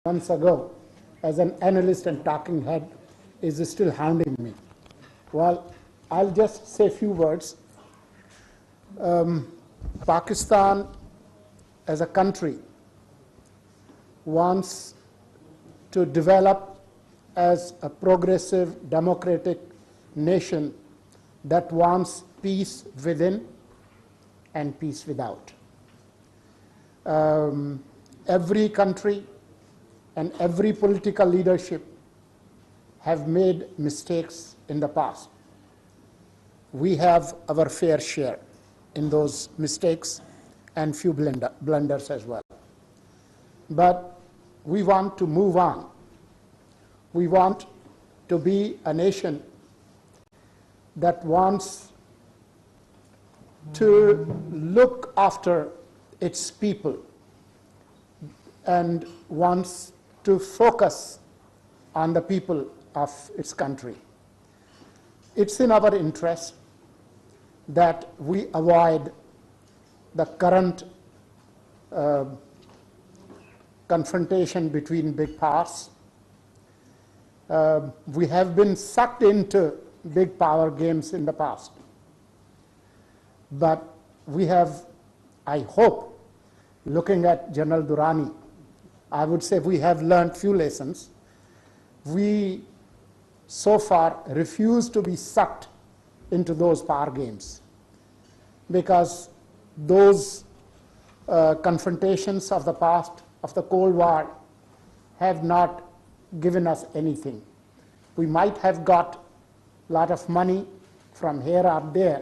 months ago as an analyst and talking head is still hounding me. Well, I'll just say a few words. Pakistan as a country wants to develop as a progressive democratic nation that wants peace within and peace without. Every country and every political leadership have made mistakes in the past. We have our fair share in those mistakes and few blunders as well. But we want to move on. We want to be a nation that wants to look after its people and wants to focus on the people of its country. It's in our interest that we avoid the current confrontation between big powers. We have been sucked into big power games in the past. But we have, I hope, looking at General Durrani, I would say we have learned few lessons. We so far refuse to be sucked into those power games because those confrontations of the past, of the Cold War, have not given us anything. We might have got a lot of money from here or there,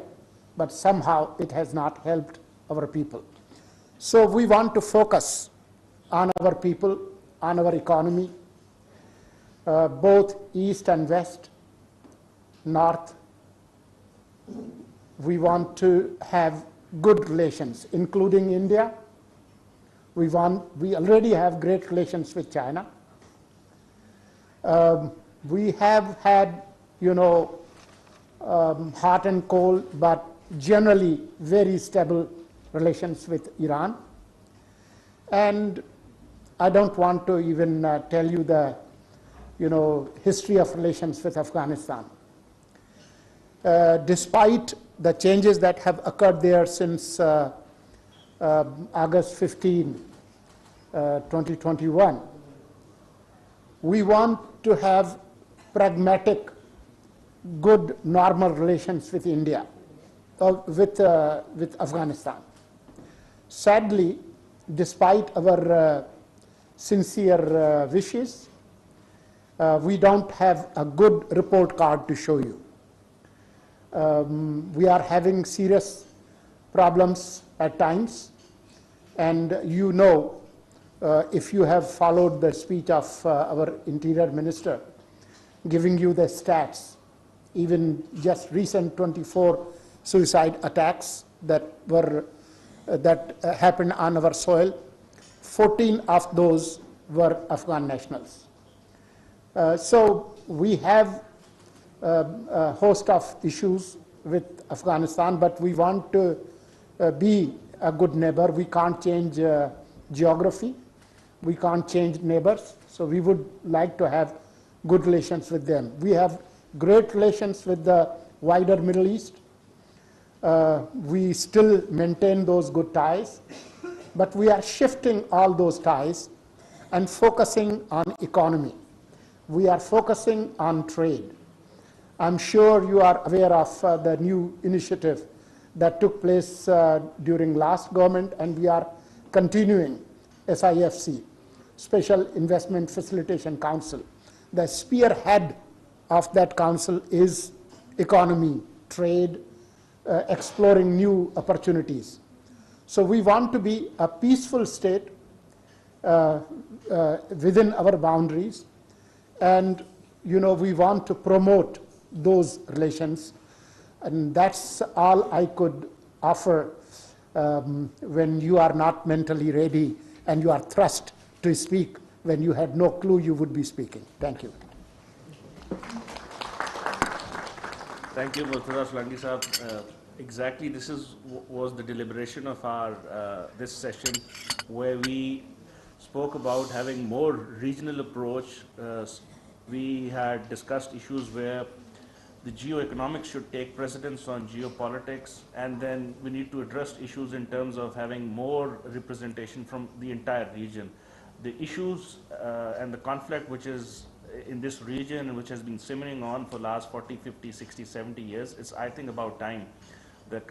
but somehow it has not helped our people. So we want to focus on our people, on our economy, both east and west, north. We want to have good relations, including India. We already have great relations with China. We have had, hot and cold, but generally very stable relations with Iran. And I don't want to even tell you the, history of relations with Afghanistan. Despite the changes that have occurred there since August 15, 2021, we want to have pragmatic, good, normal relations with India, with Afghanistan. Sadly, despite our sincere wishes, we don't have a good report card to show you. We are having serious problems at times, and if you have followed the speech of our Interior Minister, giving you the stats, even just recent 24 suicide attacks that happened on our soil, 14 of those were Afghan nationals. So we have a host of issues with Afghanistan, but we want to be a good neighbor. We can't change geography. We can't change neighbors. So we would like to have good relations with them. We have great relations with the wider Middle East. We still maintain those good ties, but we are shifting all those ties and focusing on economy. We are focusing on trade. I'm sure you are aware of the new initiative that took place during last government, and we are continuing SIFC, Special Investment Facilitation Council. The spearhead of that council is economy, trade, exploring new opportunities. So we want to be a peaceful state within our boundaries, and we want to promote those relations, and that's all I could offer when you are not mentally ready and you are thrust to speak when you had no clue you would be speaking. Thank you. Thank you, Murtaza Solangi Sahab. Exactly, this was the deliberation of our this session, where we spoke about having more regional approach. We had discussed issues where the geoeconomics should take precedence on geopolitics, and then we need to address issues in terms of having more representation from the entire region. The issues and the conflict which is in this region and which has been simmering on for last 40, 50, 60, 70 years, it's I think about time. The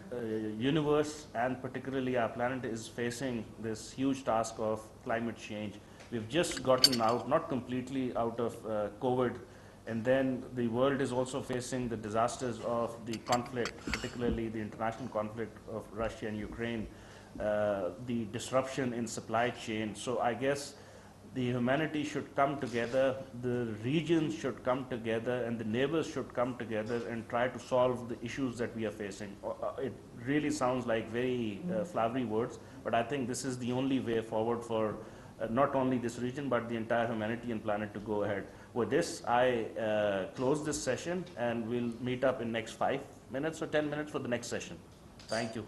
universe and particularly our planet is facing this huge task of climate change. We've just gotten out, not completely out of COVID, and then the world is also facing the disasters of the conflict, particularly the international conflict of Russia and Ukraine, the disruption in supply chain. So I guess the humanity should come together, the regions should come together, and the neighbors should come together and try to solve the issues that we are facing. It really sounds like very flowery words, but I think this is the only way forward for not only this region, but the entire humanity and planet to go ahead. With this, I close this session, and we'll meet up in next 5 minutes or 10 minutes for the next session. Thank you.